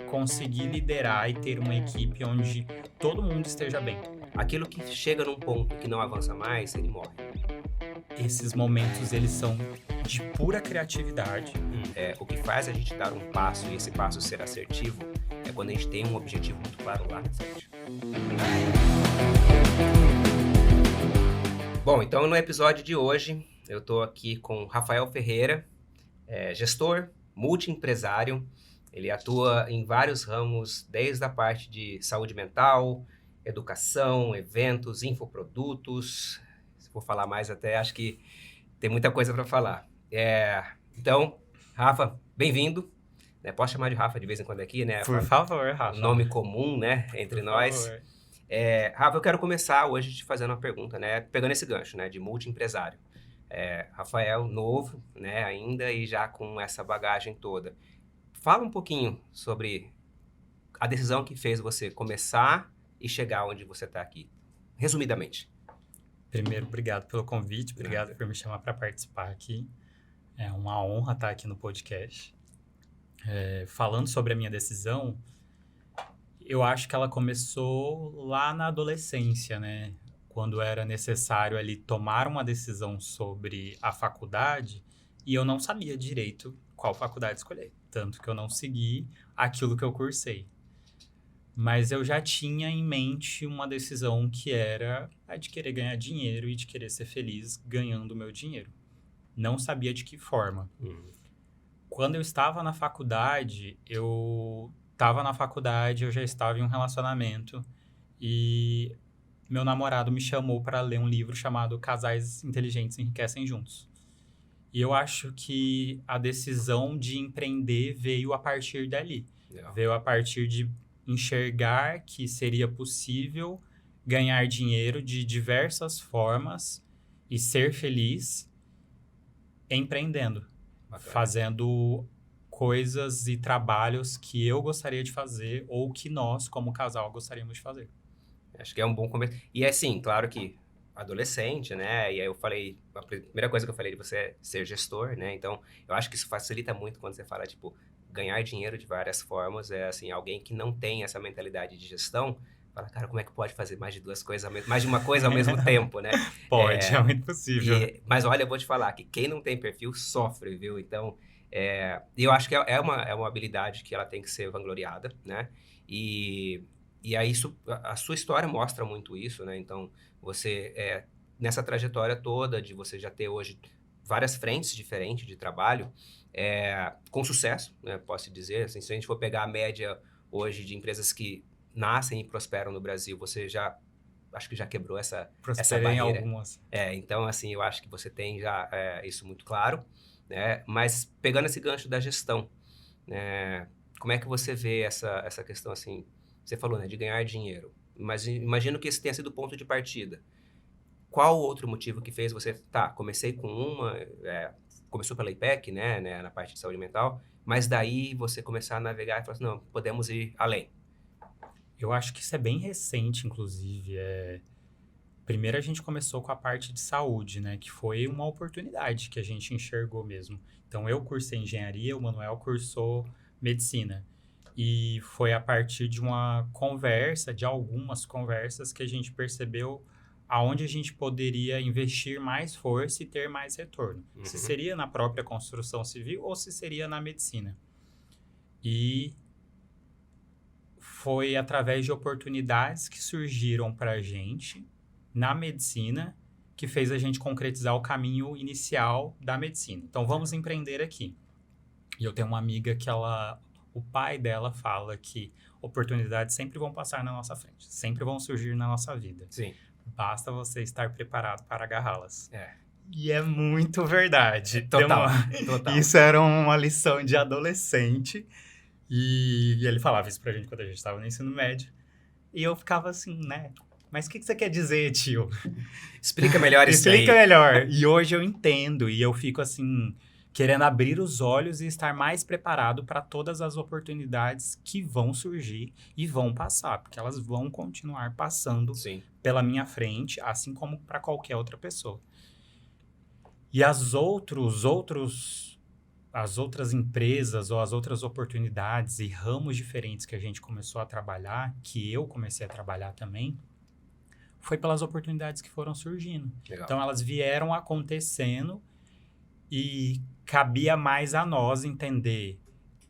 conseguir liderar e ter uma equipe onde todo mundo esteja bem. Aquilo que chega num ponto que não avança mais, ele morre. Esses momentos, eles são de pura criatividade. O que faz a gente dar um passo e esse passo ser assertivo é quando a gente tem um objetivo muito claro lá na frente. Bom, então no episódio de hoje eu estou aqui com Rafael Ferreira, gestor, multiempresário. Ele atua em vários ramos, desde a parte de saúde mental, educação, eventos, infoprodutos. Se for falar mais até, acho que tem muita coisa para falar. Então, Rafa, bem-vindo. Posso chamar de Rafa de vez em quando aqui, né? Por favor, Rafa. Um nome comum, né, entre nós. Favor. Rafa, eu quero começar hoje te fazendo uma pergunta, né? Pegando esse gancho, né, de multiempresário. Rafael, novo, né, ainda e já com essa bagagem toda. Fala um pouquinho sobre a decisão que fez você começar e chegar onde você está aqui, resumidamente. Primeiro, obrigado pelo convite, obrigado por me chamar para participar aqui. É uma honra estar aqui no podcast. Falando sobre a minha decisão, eu acho que ela começou lá na adolescência, né? Quando era necessário ali tomar uma decisão sobre a faculdade e eu não sabia direito qual faculdade escolher. Tanto que eu não segui aquilo que eu cursei. Mas eu já tinha em mente uma decisão que era a de querer ganhar dinheiro e de querer ser feliz ganhando o meu dinheiro. Não sabia de que forma. Quando eu estava na faculdade, eu já estava em um relacionamento e meu namorado me chamou para ler um livro chamado Casais Inteligentes Enriquecem Juntos. E eu acho que a decisão de empreender veio a partir dali. Veio a partir de enxergar que seria possível ganhar dinheiro de diversas formas e ser feliz empreendendo. Bacana. Fazendo coisas e trabalhos que eu gostaria de fazer ou que nós, como casal, gostaríamos de fazer. Acho que é um bom começo. E assim, claro que adolescente, né? E aí eu falei, a primeira coisa que eu falei de você é ser gestor, né? Então, eu acho que isso facilita muito quando você fala, tipo, ganhar dinheiro de várias formas. Assim, alguém que não tem essa mentalidade de gestão, fala, cara, como é que pode fazer mais de duas coisas, mais de uma coisa ao mesmo tempo, né? Pode, é muito possível. Mas olha, eu vou te falar que quem não tem perfil sofre, viu? Então, eu acho que é uma habilidade que ela tem que ser vangloriada, né? E aí a sua história mostra muito isso, né? Então, você, nessa trajetória toda de você já ter hoje várias frentes diferentes de trabalho, com sucesso, né? Posso dizer, assim, se a gente for pegar a média hoje de empresas que nascem e prosperam no Brasil, você acho que já quebrou essa barreira. Em algumas. Então, assim, eu acho que você tem já isso muito claro, né? Mas pegando esse gancho da gestão, né? Como é que você vê essa questão, assim, você falou, né, de ganhar dinheiro, mas imagino que esse tenha sido o ponto de partida. Qual outro motivo que fez você, comecei com começou pela IPEC, né, na parte de saúde mental, mas daí você começar a navegar e falar assim, não, podemos ir além. Eu acho que isso é bem recente, inclusive. Primeiro a gente começou com a parte de saúde, né, que foi uma oportunidade que a gente enxergou mesmo. Então, eu cursei engenharia, o Manuel cursou medicina. E foi a partir de algumas conversas, que a gente percebeu aonde a gente poderia investir mais força e ter mais retorno. Se seria na própria construção civil ou se seria na medicina. E foi através de oportunidades que surgiram para a gente na medicina que fez a gente concretizar o caminho inicial da medicina. Então, vamos empreender aqui. E eu tenho uma amiga que o pai dela fala que oportunidades sempre vão passar na nossa frente, sempre vão surgir na nossa vida. Sim. Basta você estar preparado para agarrá-las. E é muito verdade. Total. Isso era uma lição de adolescente. E ele falava isso pra gente quando a gente estava no ensino médio. E eu ficava assim, né? Mas o que você quer dizer, tio? Explica melhor isso aí. Explica melhor. E hoje eu entendo. E eu fico assim, querendo abrir os olhos e estar mais preparado para todas as oportunidades que vão surgir e vão passar. Porque elas vão continuar passando pela minha frente, assim como para qualquer outra pessoa. E as outros as outras empresas ou as outras oportunidades e ramos diferentes que a gente começou a trabalhar, que eu comecei a trabalhar também, foi pelas oportunidades que foram surgindo. Legal. Então, elas vieram acontecendo e cabia mais a nós entender,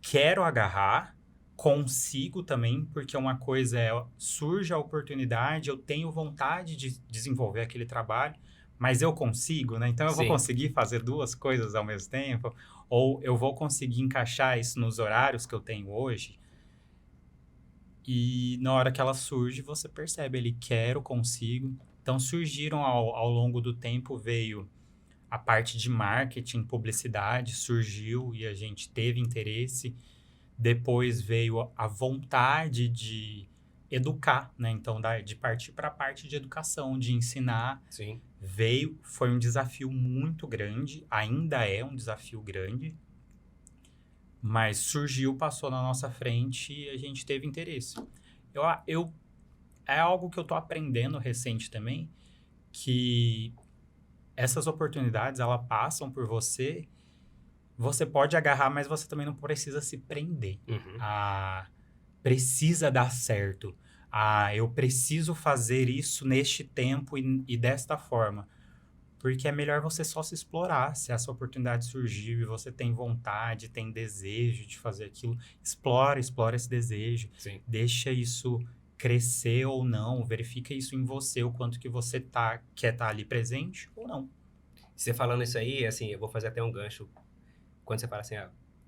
quero agarrar, consigo também, porque uma coisa é, surge a oportunidade, eu tenho vontade de desenvolver aquele trabalho, mas eu consigo, né? Então, eu vou Sim. conseguir fazer duas coisas ao mesmo tempo, ou eu vou conseguir encaixar isso nos horários que eu tenho hoje. E na hora que ela surge, você percebe, ele quero, consigo. Então, surgiram ao longo do tempo, veio a parte de marketing, publicidade, surgiu e a gente teve interesse. Depois veio a vontade de educar, né? Então, de partir para a parte de educação, de ensinar. Sim. Foi um desafio muito grande, ainda é um desafio grande, mas surgiu, passou na nossa frente e a gente teve interesse. É algo que eu tô aprendendo recente também, que essas oportunidades, elas passam por você, você pode agarrar, mas você também não precisa se prender. Uhum. Precisa dar certo. Eu preciso fazer isso neste tempo e desta forma. Porque é melhor você só se explorar. Se essa oportunidade surgiu e você tem vontade, tem desejo de fazer aquilo, explora esse desejo. Sim. Deixa isso crescer ou não, verifica isso em você, o quanto que você quer estar ali presente ou não. Você falando isso aí, assim, eu vou fazer até um gancho. Quando você fala assim,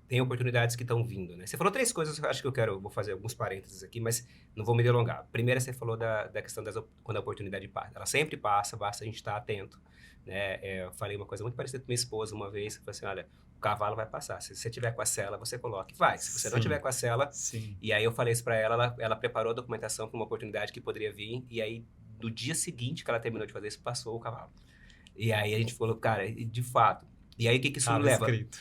tem oportunidades que estão vindo, né? Você falou 3 coisas que eu acho que vou fazer alguns parênteses aqui, mas não vou me delongar. Primeiro, você falou da questão quando a oportunidade passa. Ela sempre passa, basta a gente estar atento, né? Eu falei uma coisa muito parecida com minha esposa uma vez, eu falei assim, olha, o cavalo vai passar. Se você tiver com a sela, você coloca e vai. Se você não tiver com a sela... Sim. E aí eu falei isso para ela preparou a documentação para uma oportunidade que poderia vir, e aí, no dia seguinte que ela terminou de fazer isso, passou o cavalo. E aí a gente falou, cara, de fato... E aí, o que isso leva? Escrito.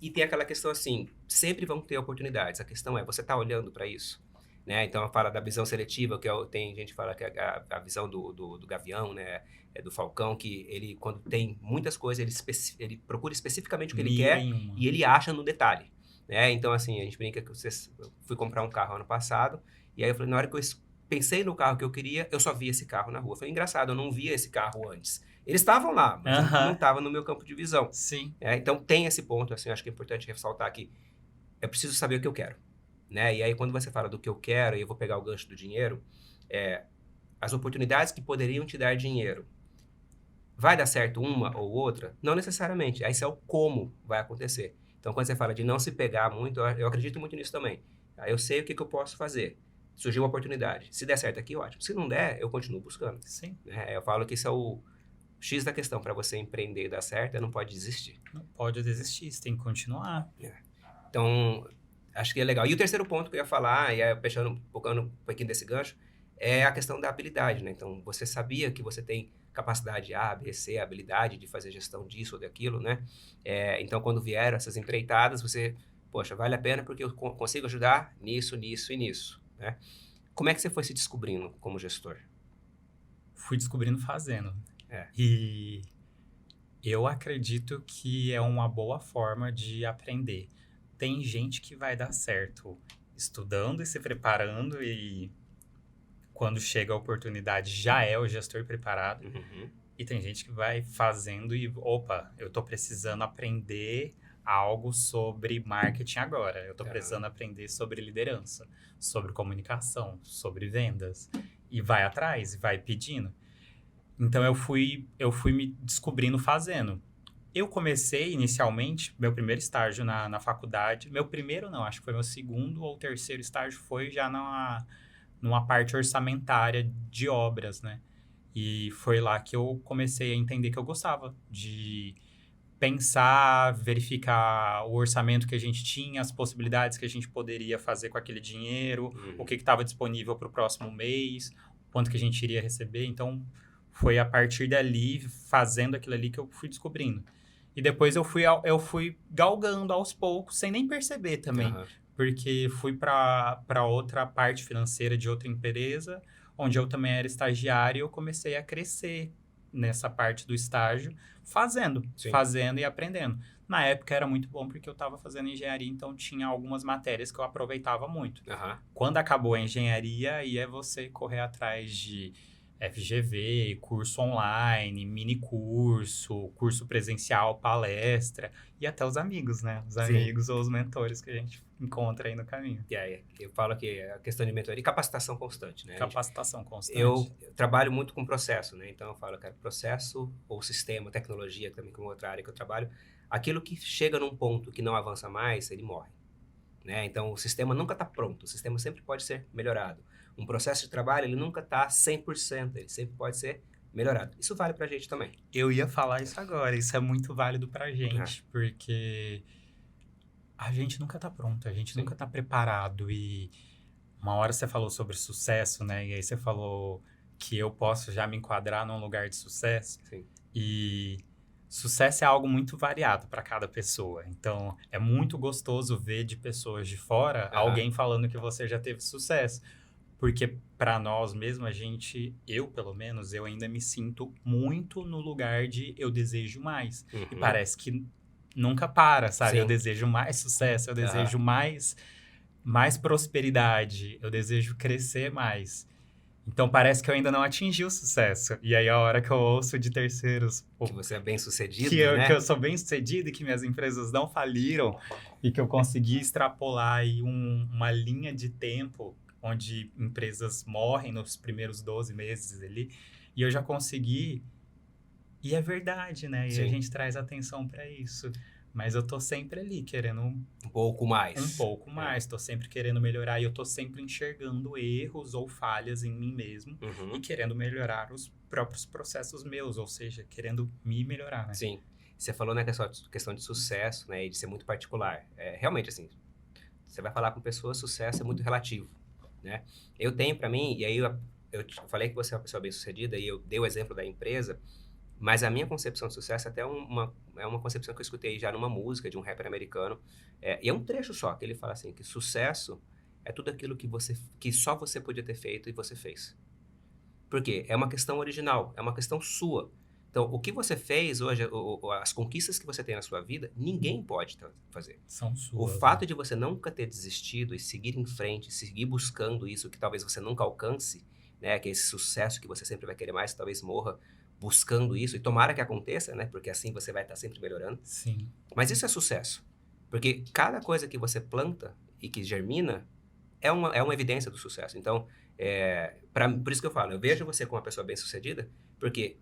E tem aquela questão assim, sempre vão ter oportunidades. A questão é, você está olhando para isso? Né? Então, fala da visão seletiva, tem gente que fala que a visão do gavião, né? Do falcão, que ele, quando tem muitas coisas, ele procura especificamente o que ele quer e ele acha no detalhe. Né? Então, assim, a gente brinca que eu fui comprar um carro ano passado, e aí eu falei, na hora que eu pensei no carro que eu queria, eu só vi esse carro na rua. Foi engraçado, eu não via esse carro antes. Eles estavam lá, mas não estavam no meu campo de visão. Sim. Então, tem esse ponto, assim, acho que é importante ressaltar que eu preciso saber o que eu quero. Né? E aí, quando você fala do que eu quero, e eu vou pegar o gancho do dinheiro, as oportunidades que poderiam te dar dinheiro, vai dar certo uma ou outra? Não necessariamente. Aí, isso é o como vai acontecer. Então, quando você fala de não se pegar muito, eu acredito muito nisso também. Eu sei o que eu posso fazer. Surgiu uma oportunidade. Se der certo aqui, ótimo. Se não der, eu continuo buscando. Sim. Eu falo que isso é o X da questão. Para você empreender e dar certo, não pode desistir. Não pode desistir, você tem que continuar. Então, acho que é legal. E o terceiro ponto que eu ia falar, e aí fechando um pouquinho desse gancho, é a questão da habilidade, né? Então, você sabia que você tem capacidade A, B, C, habilidade de fazer gestão disso ou daquilo, né? Então, quando vieram essas empreitadas, você, poxa, vale a pena porque eu consigo ajudar nisso, nisso e nisso, né? Como é que você foi se descobrindo como gestor? Fui descobrindo fazendo. E eu acredito que é uma boa forma de aprender. Tem gente que vai dar certo estudando e se preparando e quando chega a oportunidade já é o gestor preparado. Uhum. E tem gente que vai fazendo e, opa, eu tô precisando aprender algo sobre marketing agora. Eu tô precisando aprender sobre liderança, sobre comunicação, sobre vendas. E vai atrás, e vai pedindo. Então, eu fui me descobrindo fazendo. Eu comecei, inicialmente, meu primeiro estágio na faculdade. Meu primeiro não, acho que foi meu segundo ou terceiro estágio, foi já numa parte orçamentária de obras, né? E foi lá que eu comecei a entender que eu gostava de pensar, verificar o orçamento que a gente tinha, as possibilidades que a gente poderia fazer com aquele dinheiro, o que estava disponível para o próximo mês, quanto que a gente iria receber. Então, foi a partir dali, fazendo aquilo ali, que eu fui descobrindo. E depois eu fui galgando aos poucos, sem nem perceber também. Porque fui para outra parte financeira de outra empresa, onde eu também era estagiário, e eu comecei a crescer nessa parte do estágio fazendo e aprendendo. Na época era muito bom porque eu estava fazendo engenharia, então tinha algumas matérias que eu aproveitava muito. Quando acabou a engenharia, aí é você correr atrás de FGV, curso online, mini curso, curso presencial, palestra e até os amigos, né? Os amigos ou os mentores que a gente encontra aí no caminho. E aí, eu falo que a questão de mentoria e capacitação constante, né? Capacitação constante. Eu trabalho muito com processo, né? Então eu falo, cara, processo ou sistema, tecnologia, também como outra área que eu trabalho, aquilo que chega num ponto que não avança mais, ele morre, né? Então o sistema nunca está pronto, o sistema sempre pode ser melhorado. Um processo de trabalho, ele nunca está 100%, ele sempre pode ser melhorado. Isso vale pra gente também. Eu ia falar isso agora, isso é muito válido pra gente, porque a gente nunca tá pronto, a gente nunca tá preparado. E uma hora você falou sobre sucesso, né? E aí você falou que eu posso já me enquadrar num lugar de sucesso. E sucesso é algo muito variado para cada pessoa. Então, é muito gostoso ver de pessoas de fora alguém falando que você já teve sucesso. Porque para nós mesmo, eu pelo menos, eu ainda me sinto muito no lugar de eu desejo mais. E parece que nunca para, sabe? Eu desejo mais sucesso, eu desejo mais prosperidade, eu desejo crescer mais. Então parece que eu ainda não atingi o sucesso. E aí a hora que eu ouço de terceiros... Que você é bem-sucedido, né? né? Que eu sou bem-sucedido e que minhas empresas não faliram e que eu consegui extrapolar aí uma linha de tempo onde empresas morrem nos primeiros 12 meses ali, e eu já consegui, e é verdade, né? E a gente traz atenção para isso. Mas eu tô sempre ali, querendo um pouco mais. Tô sempre querendo melhorar, e eu tô sempre enxergando erros ou falhas em mim mesmo, e querendo melhorar os próprios processos meus, ou seja, querendo me melhorar, né? Sim. Você falou na questão de sucesso, né? E de ser muito particular. Realmente, assim, você vai falar com pessoas, sucesso é muito relativo, né? Eu tenho para mim, e aí eu falei que você é uma pessoa bem-sucedida, e eu dei o exemplo da empresa, mas a minha concepção de sucesso até é uma concepção que eu escutei já numa música de um rapper americano, e é um trecho só, que ele fala assim, que sucesso é tudo aquilo que só você podia ter feito e você fez. Por quê? É uma questão original, é uma questão sua. Então, o que você fez hoje, as conquistas que você tem na sua vida, ninguém pode fazer. São suas. O fato de você nunca ter desistido e seguir em frente, seguir buscando isso que talvez você nunca alcance, né? Que é esse sucesso que você sempre vai querer mais, talvez morra buscando isso, e tomara que aconteça, né? Porque assim você vai estar sempre melhorando. Sim. Mas isso é sucesso. Porque cada coisa que você planta e que germina é uma evidência do sucesso. Então, por isso que eu falo, eu vejo você como uma pessoa bem-sucedida, porque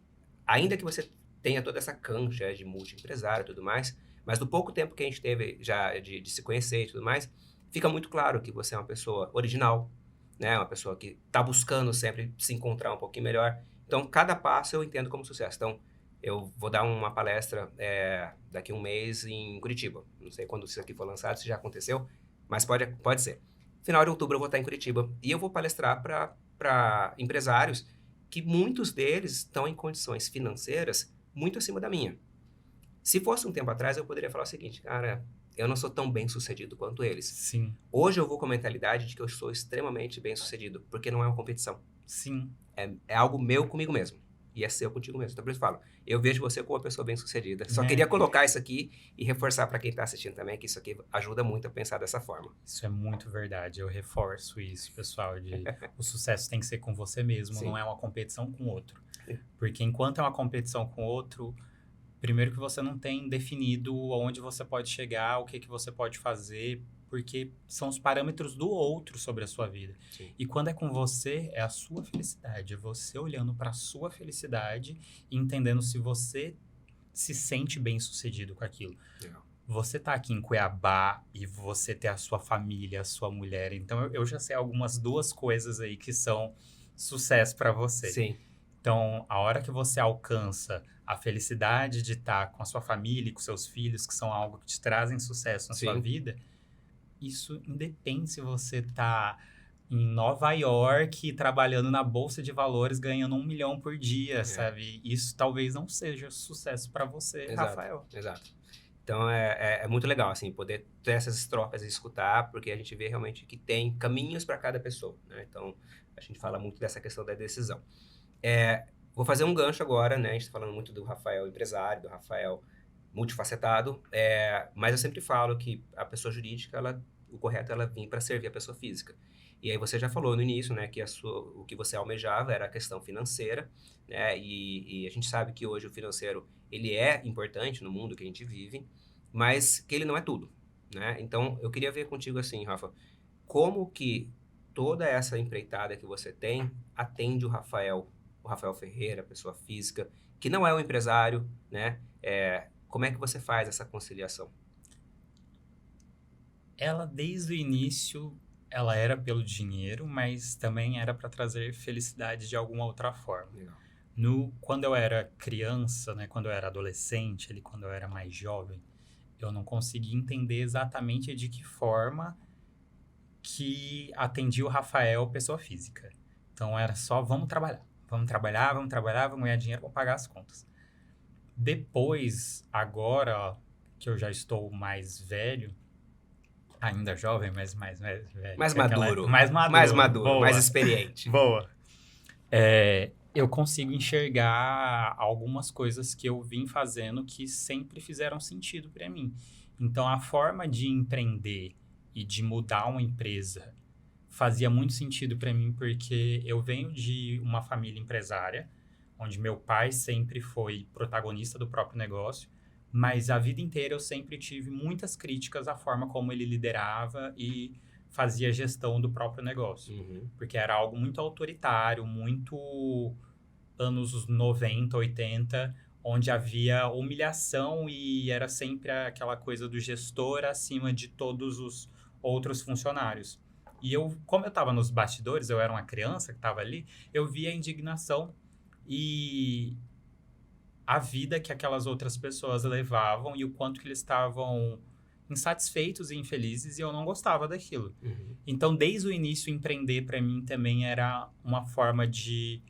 ainda que você tenha toda essa cancha de multi-empresário e tudo mais, mas do pouco tempo que a gente teve já de se conhecer e tudo mais, fica muito claro que você é uma pessoa original, né? Uma pessoa que está buscando sempre se encontrar um pouquinho melhor. Então, cada passo eu entendo como sucesso. Então, eu vou dar uma palestra daqui a um mês em Curitiba. Não sei quando isso aqui for lançado, se já aconteceu, mas pode ser. Final de outubro eu vou estar em Curitiba e eu vou palestrar para empresários que muitos deles estão em condições financeiras muito acima da minha. Se fosse um tempo atrás, eu poderia falar o seguinte, cara, eu não sou tão bem sucedido quanto eles. Sim. Hoje eu vou com a mentalidade de que eu sou extremamente bem sucedido, porque não é uma competição. Sim. É algo meu comigo mesmo. E é seu contigo mesmo. Então, por isso eu falo, eu vejo você como uma pessoa bem sucedida. Só queria colocar isso aqui e reforçar para quem está assistindo também, que isso aqui ajuda muito a pensar dessa forma. Isso é muito verdade. Eu reforço isso, pessoal, o sucesso tem que ser com você mesmo, não é uma competição com o outro. Porque enquanto é uma competição com o outro, primeiro que você não tem definido onde você pode chegar, o que você pode fazer, porque são os parâmetros do outro sobre a sua vida. Sim. E quando é com você, é a sua felicidade, é você olhando para a sua felicidade e entendendo se você se sente bem-sucedido com aquilo. Você tá aqui em Cuiabá e você ter a sua família, a sua mulher, então eu já sei algumas duas coisas aí que são sucesso para você. Sim. Então, a hora que você alcança a felicidade de estar com a sua família e com seus filhos, que são algo que te trazem sucesso na sua vida, isso independe se você tá em Nova York trabalhando na Bolsa de Valores ganhando 1 milhão por dia, sabe? Isso talvez não seja sucesso para você, Rafael. Exato. Então, é muito legal, assim, poder ter essas trocas e escutar, porque a gente vê realmente que tem caminhos para cada pessoa, né? Então, a gente fala muito dessa questão da decisão. Vou fazer um gancho agora, né? A gente tá falando muito do Rafael empresário, do Rafael multifacetado, mas eu sempre falo que a pessoa jurídica, o correto é ela vir para servir a pessoa física. E aí você já falou no início, né, que o que você almejava era a questão financeira, né? E a gente sabe que hoje o financeiro, ele é importante no mundo que a gente vive, mas que ele não é tudo, né? Então, eu queria ver contigo assim, Rafa, como que toda essa empreitada que você tem atende o Rafael Ferreira, pessoa física, que não é um empresário, né? Como é que você faz essa conciliação? Ela, desde o início, ela era pelo dinheiro, mas também era para trazer felicidade de alguma outra forma. Legal. Quando eu era criança, né, quando eu era adolescente, ali, quando eu era mais jovem, eu não conseguia entender exatamente de que forma que atendia o Rafael, pessoa física. Então era só vamos trabalhar, vamos ganhar dinheiro, vamos pagar as contas. Depois, agora que eu já estou mais velho, ainda jovem, mas mais velho. Mais maduro. Mais maduro. Mais maduro, Boa. mais experiente. Boa. Eu consigo enxergar algumas coisas que eu vim fazendo que sempre fizeram sentido para mim. Então, a forma de empreender e de mudar uma empresa fazia muito sentido para mim, porque eu venho de uma família empresária, onde meu pai sempre foi protagonista do próprio negócio, mas a vida inteira eu sempre tive muitas críticas à forma como ele liderava e fazia gestão do próprio negócio. Uhum. Porque era algo muito autoritário, muito anos 90, 80, onde havia humilhação e era sempre aquela coisa do gestor acima de todos os outros funcionários. E eu, como eu estava nos bastidores, eu era uma criança que estava ali, eu via a indignação e a vida que aquelas outras pessoas levavam e o quanto que eles estavam insatisfeitos e infelizes e eu não gostava daquilo. Uhum. Então, desde o início, empreender para mim também era uma forma de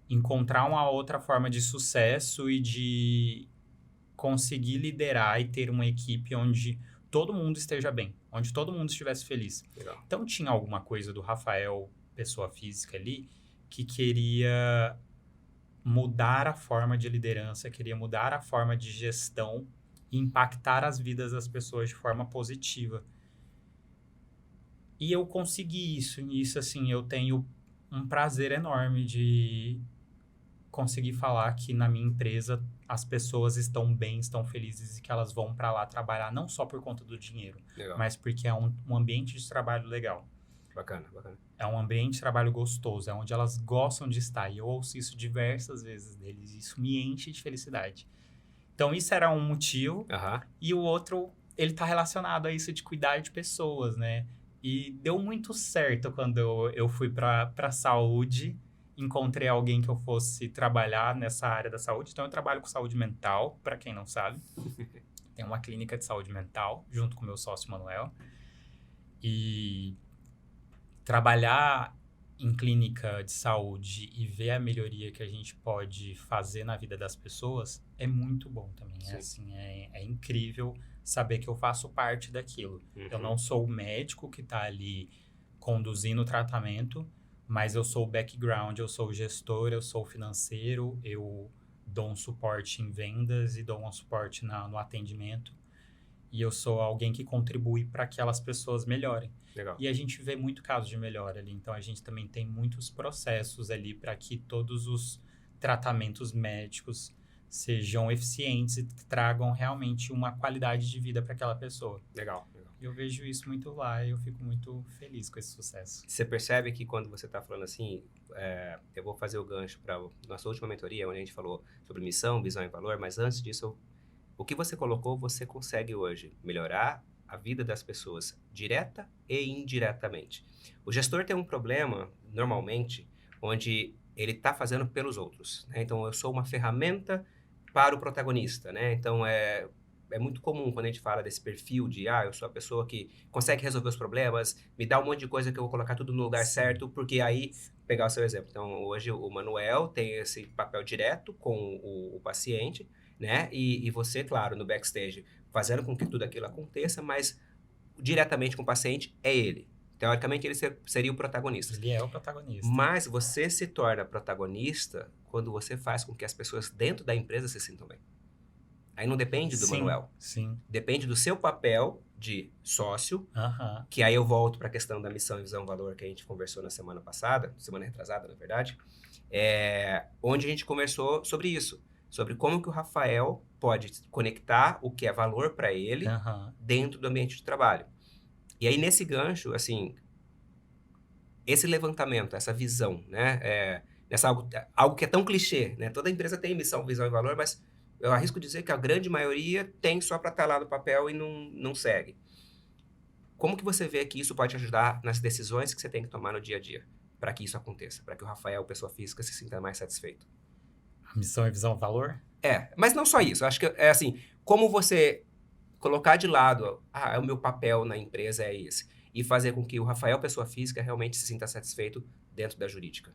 encontrar uma outra forma de sucesso e de conseguir liderar e ter uma equipe onde todo mundo esteja bem, onde todo mundo estivesse feliz. Legal. Então, tinha alguma coisa do Rafael, pessoa física ali, que queria mudar a forma de liderança, queria mudar a forma de gestão e impactar as vidas das pessoas de forma positiva. E eu consegui isso. E isso, assim, eu tenho um prazer enorme de conseguir falar que na minha empresa as pessoas estão bem, estão felizes e que elas vão para lá trabalhar não só por conta do dinheiro, Legal. mas porque é um ambiente de trabalho legal. Bacana, bacana. É um ambiente de trabalho gostoso, é onde elas gostam de estar. E eu ouço isso diversas vezes deles. E isso me enche de felicidade. Então, isso era um motivo. Uhum. E o outro, ele está relacionado a isso de cuidar de pessoas, né? E deu muito certo quando eu fui para saúde. Encontrei alguém que eu fosse trabalhar nessa área da saúde. Então, eu trabalho com saúde mental, para quem não sabe. Tem uma clínica de saúde mental, junto com o meu sócio Manuel. E trabalhar em clínica de saúde e ver a melhoria que a gente pode fazer na vida das pessoas é muito bom também. É incrível saber que eu faço parte daquilo. Uhum. Eu não sou o médico que está ali conduzindo o tratamento, mas eu sou o background, eu sou o gestor, eu sou o financeiro, eu dou um suporte em vendas e dou um suporte no atendimento. E eu sou alguém que contribui para que aquelas pessoas melhorem. Legal. E a gente vê muito caso de melhora ali. Então, a gente também tem muitos processos ali para que todos os tratamentos médicos sejam eficientes e tragam realmente uma qualidade de vida para aquela pessoa. Legal, legal. Eu vejo isso muito lá e eu fico muito feliz com esse sucesso. Você percebe que quando você está falando assim, eu vou fazer o gancho para nossa última mentoria, onde a gente falou sobre missão, visão e valor, mas antes disso, o que você colocou, você consegue hoje melhorar a vida das pessoas, direta e indiretamente. O gestor tem um problema, normalmente, onde ele está fazendo pelos outros, né? Então, eu sou uma ferramenta para o protagonista, né? Então, é muito comum quando a gente fala desse perfil de, eu sou a pessoa que consegue resolver os problemas, me dá um monte de coisa que eu vou colocar tudo no lugar certo, porque aí, pegar o seu exemplo. Então, hoje o Manuel tem esse papel direto com o paciente, né? E você, claro, no backstage, fazendo com que tudo aquilo aconteça, mas diretamente com o paciente é ele. Teoricamente, ele seria o protagonista. Ele é o protagonista. Mas você se torna protagonista quando você faz com que as pessoas dentro da empresa se sintam bem. Aí não depende do Sim, Manuel. sim. Depende do seu papel de sócio, Aham. que aí eu volto para a questão da missão, visão, valor que a gente conversou na semana passada, semana retrasada, na verdade, onde a gente conversou sobre isso, sobre como que o Rafael pode conectar o que é valor para ele Aham. dentro do ambiente de trabalho. E aí, nesse gancho, assim, esse levantamento, essa visão, né? Algo que é tão clichê, né? Toda empresa tem missão, visão e valor, mas eu arrisco dizer que a grande maioria tem só para estar lá no papel e não segue. Como que você vê que isso pode ajudar nas decisões que você tem que tomar no dia a dia para que isso aconteça, para que o Rafael, pessoa física, se sinta mais satisfeito? A missão e visão, valor? Mas não só isso. Acho que é assim, como você colocar de lado, o meu papel na empresa é esse, e fazer com que o Rafael, pessoa física, realmente se sinta satisfeito dentro da jurídica.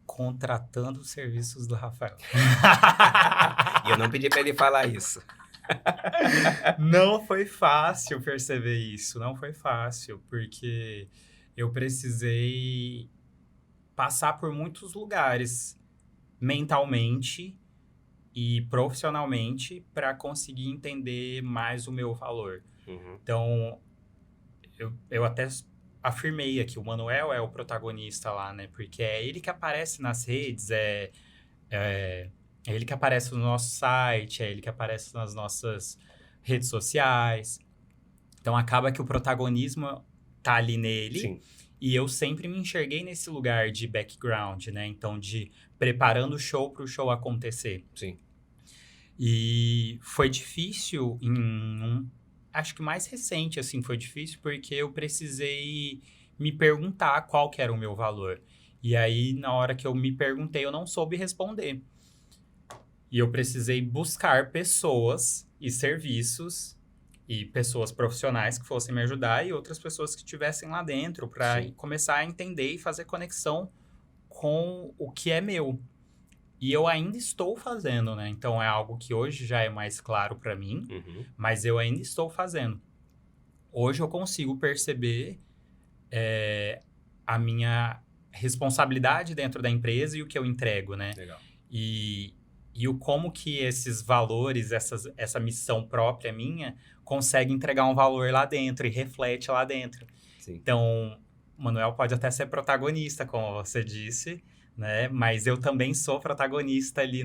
Contratando os serviços do Rafael. E eu não pedi para ele falar isso. Não foi fácil perceber isso, não foi fácil, porque eu precisei passar por muitos lugares mentalmente e profissionalmente para conseguir entender mais o meu valor. Uhum. Então, eu até afirmei aqui, o Manuel é o protagonista lá, né? Porque é ele que aparece nas redes, é ele que aparece no nosso site, é ele que aparece nas nossas redes sociais. Então, acaba que o protagonismo tá ali nele. Sim. E eu sempre me enxerguei nesse lugar de background, né? Então, de preparando o show para o show acontecer. Sim. E foi difícil acho que mais recente, assim, foi difícil porque eu precisei me perguntar qual que era o meu valor. E aí, na hora que eu me perguntei, eu não soube responder. E eu precisei buscar pessoas e serviços e pessoas profissionais que fossem me ajudar e outras pessoas que estivessem lá dentro para Sim. começar a entender e fazer conexão com o que é meu. E eu ainda estou fazendo, né? Então é algo que hoje já é mais claro para mim, Uhum. mas eu ainda estou fazendo. Hoje eu consigo perceber a minha responsabilidade dentro da empresa e o que eu entrego, né? Legal. E o como que esses valores, essa missão própria minha, consegue entregar um valor lá dentro e reflete lá dentro. Sim. Então, o Manuel pode até ser protagonista, como você disse, né? Mas eu também sou protagonista ali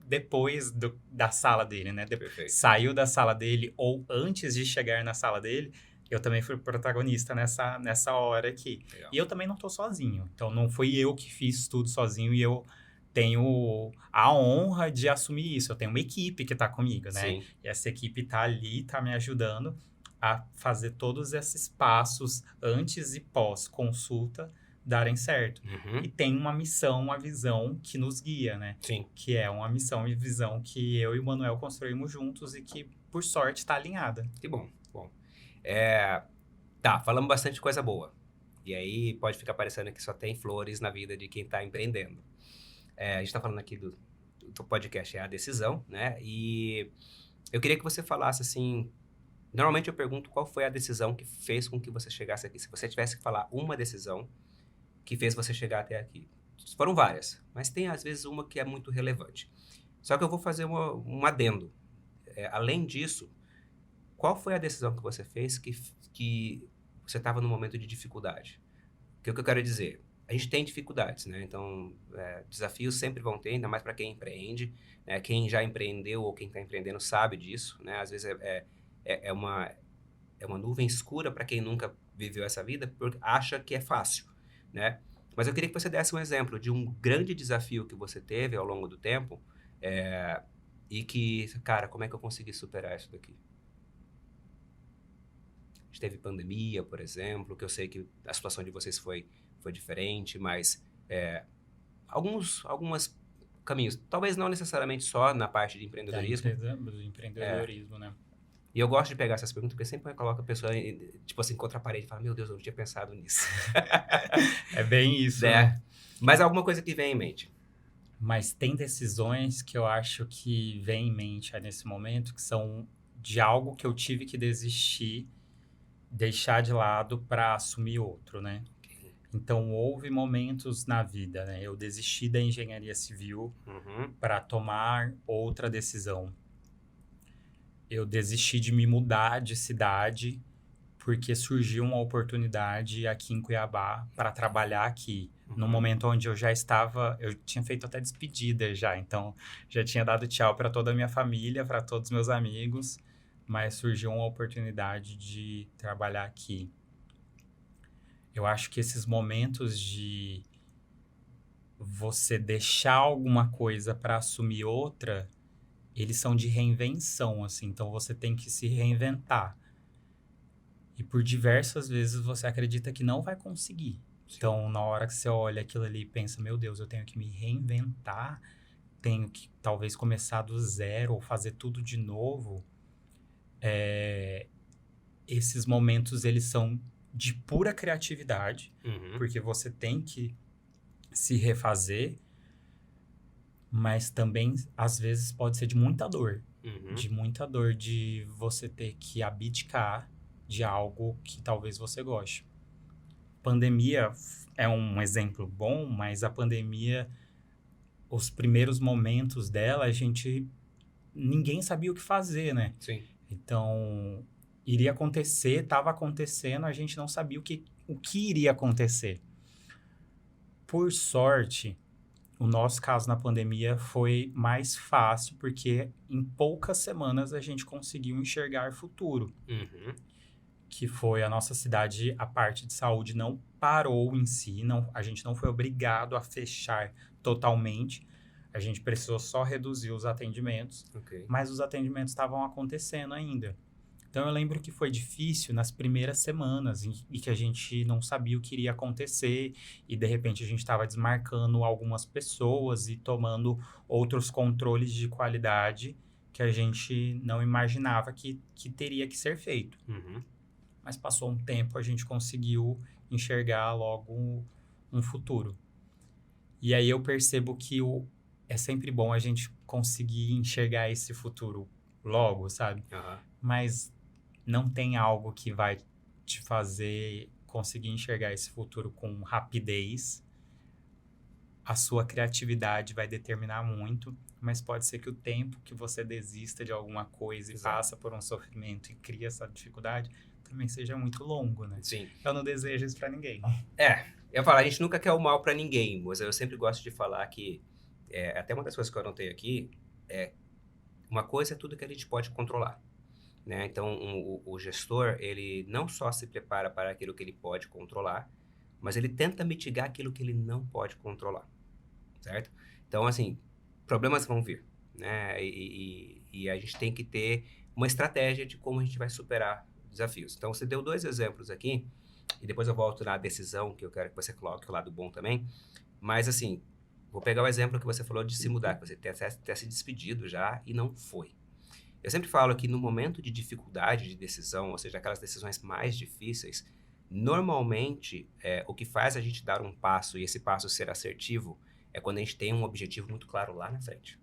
depois da sala dele, né? Perfeito. Saiu da sala dele ou antes de chegar na sala dele, eu também fui protagonista nessa hora aqui. Legal. E eu também não tô sozinho. Então, não fui eu que fiz tudo sozinho e eu tenho a honra de assumir isso. Eu tenho uma equipe que tá comigo, né? Sim. E essa equipe tá ali, tá me ajudando a fazer todos esses passos antes e pós-consulta darem certo. Uhum. E tem uma missão, uma visão que nos guia, né? Sim. Que é uma missão e visão que eu e o Manuel construímos juntos e que, por sorte, está alinhada. Que bom. Tá, falamos bastante coisa boa. E aí pode ficar parecendo que só tem flores na vida de quem está empreendendo. A gente está falando aqui do podcast, é a decisão, né? E eu queria que você falasse assim... Normalmente eu pergunto qual foi a decisão que fez com que você chegasse aqui. Se você tivesse que falar uma decisão que fez você chegar até aqui. Foram várias, mas tem às vezes uma que é muito relevante. Só que eu vou fazer um adendo. Além disso, qual foi a decisão que você fez que você estava num momento de dificuldade? O que eu quero dizer? A gente tem dificuldades, né? Então, desafios sempre vão ter, ainda mais para quem empreende. Né? Quem já empreendeu ou quem está empreendendo sabe disso, né? Às vezes é uma nuvem escura para quem nunca viveu essa vida, porque acha que é fácil, né? Mas eu queria que você desse um exemplo de um grande desafio que você teve ao longo do tempo e que, cara, como é que eu consegui superar isso daqui? A gente teve pandemia, por exemplo, que eu sei que a situação de vocês foi diferente, mas alguns caminhos, talvez não necessariamente só na parte de empreendedorismo. Do empreendedorismo, né? E eu gosto de pegar essas perguntas, porque sempre coloca a pessoa, tipo assim, contra a parede e fala, meu Deus, eu não tinha pensado nisso. É bem isso, né? né? Mas alguma coisa que vem em mente? Mas tem decisões que eu acho que vem em mente nesse momento, que são de algo que eu tive que desistir, deixar de lado para assumir outro, né? Então, houve momentos na vida, né? Eu desisti da engenharia civil para tomar outra decisão. Eu desisti de me mudar de cidade porque surgiu uma oportunidade aqui em Cuiabá para trabalhar aqui. No momento onde eu já estava, eu tinha feito até despedida já, então já tinha dado tchau para toda a minha família, para todos os meus amigos, mas surgiu uma oportunidade de trabalhar aqui. Eu acho que esses momentos de você deixar alguma coisa para assumir outra, eles são de reinvenção, assim, então você tem que se reinventar. E por diversas vezes você acredita que não vai conseguir. Sim. Então, na hora que você olha aquilo ali e pensa, meu Deus, eu tenho que me reinventar, tenho que talvez começar do zero ou fazer tudo de novo. Esses momentos, eles são de pura criatividade, porque você tem que se refazer, mas também, às vezes, pode ser de muita dor. De muita dor de você ter que abdicar de algo que talvez você goste. Pandemia é um exemplo bom, mas a pandemia, os primeiros momentos dela, ninguém sabia o que fazer, né? Sim. Então, iria acontecer, estava acontecendo, a gente não sabia o que iria acontecer. Por sorte, o nosso caso na pandemia foi mais fácil, porque em poucas semanas a gente conseguiu enxergar futuro. Que foi a nossa cidade, a parte de saúde não parou em si, a gente não foi obrigado a fechar totalmente, a gente precisou só reduzir os atendimentos, mas os atendimentos estavam acontecendo ainda. Então, eu lembro que foi difícil nas primeiras semanas, e que a gente não sabia o que iria acontecer, e de repente a gente estava desmarcando algumas pessoas e tomando outros controles de qualidade que a gente não imaginava que teria que ser feito. Mas passou um tempo, a gente conseguiu enxergar logo um futuro. E aí eu percebo que é sempre bom a gente conseguir enxergar esse futuro logo, sabe? Mas não tem algo que vai te fazer conseguir enxergar esse futuro com rapidez. A sua criatividade vai determinar muito, mas pode ser que o tempo que você desista de alguma coisa e passa por um sofrimento e cria essa dificuldade também seja muito longo, né? Sim. Eu não desejo isso pra ninguém. Eu falo, a gente nunca quer o mal pra ninguém, mas eu sempre gosto de falar que, até uma das coisas que eu anotei aqui, uma coisa é tudo que a gente pode controlar, né? Então, o gestor, ele não só se prepara para aquilo que ele pode controlar, mas ele tenta mitigar aquilo que ele não pode controlar, certo? Então, assim, problemas vão vir, né? E a gente tem que ter uma estratégia de como a gente vai superar desafios. Então, você deu 2 exemplos aqui, e depois eu volto na decisão, que eu quero que você coloque o lado bom também. Mas, assim, vou pegar o exemplo que você falou de se mudar, que você ter se despedido já e não foi. Eu sempre falo que no momento de dificuldade de decisão, ou seja, aquelas decisões mais difíceis, normalmente, o que faz a gente dar um passo e esse passo ser assertivo é quando a gente tem um objetivo muito claro lá na frente.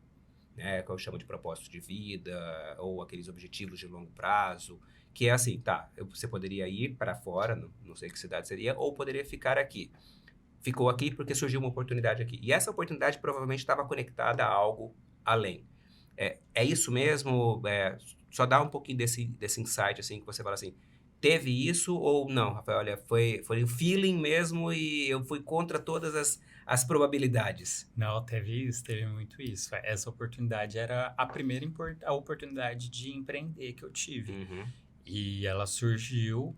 Né, que eu chamo de propósito de vida, ou aqueles objetivos de longo prazo, que é assim, você poderia ir para fora, não sei que cidade seria, ou poderia ficar aqui. Ficou aqui porque surgiu uma oportunidade aqui. E essa oportunidade provavelmente estava conectada a algo além. É isso mesmo? Só dá um pouquinho desse insight, assim, que você fala assim, teve isso ou não, Rafael? Olha, foi um feeling mesmo e eu fui contra todas as probabilidades. Não, teve muito isso. Essa oportunidade era a primeira a oportunidade de empreender que eu tive. E ela surgiu